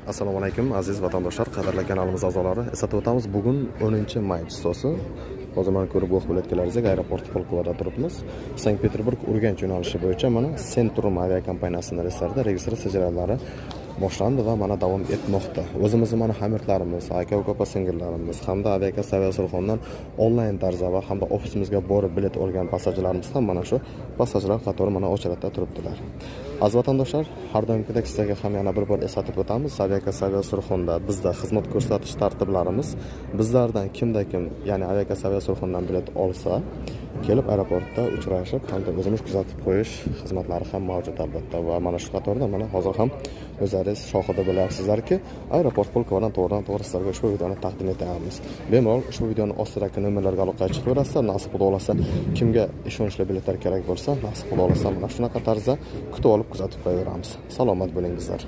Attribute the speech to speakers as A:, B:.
A: Assalomu alaykum aziz vatandoshlar, qadrli kanalimiz a'zolari. Eslatib o'tamiz, bugun 10-may chisosi. Hozir mana ko'rib bo'layotganlaringizdek aeroport Polkovada turibmiz. Sankt-Peterburg Urganch yo'nalishi bo'yicha mana Centrum aviakompaniyasining reyslarida registratsiya jarayonlari boshlandi va mana davom etmoqda. O'zimizni mana hamyurtlarimiz, aka-uka singillarimiz hamda aviakassa Aviasurxondan onlayn tarzda va hamda ofisimizga borib bilet olgan passajirlarimiz ham mana shu passajirlar qatori mana ochiratda turibdilar. Aziz vatandoshlar, har doimgidek sizlarga ham yana bir bor eslatib o'tamiz. Aviakassa Aviasurxonda bizda xizmat ko'rsatish tartiblarimiz, bizlardan kimda-kim, ya'ni aviakassa Aviasurxondan bilet olsa, kelib aeroportda uchrashib, hamda o'zimiz kuzatib qo'yish xizmatlari ham mavjud albatta. Va mana shu qatorda mana hozir ham o'zlaringiz shohida bo'lyapsizlarki, aeroport Polkovadan to'g'ridan-to'g'ri sizlarga ushbu videoni taqdim etamiz. Bemalol ushbu videoni ostidagi nomerlarga aloqa chiqaverasizlar. Nasib bo'lsa, kimga ishonchli biletlar kerak bo'lsa, nasib bo'lsa mana shunaqa tarzda kutib olib kuzatib qo'yaveramiz. Salomat bo'lingizlar.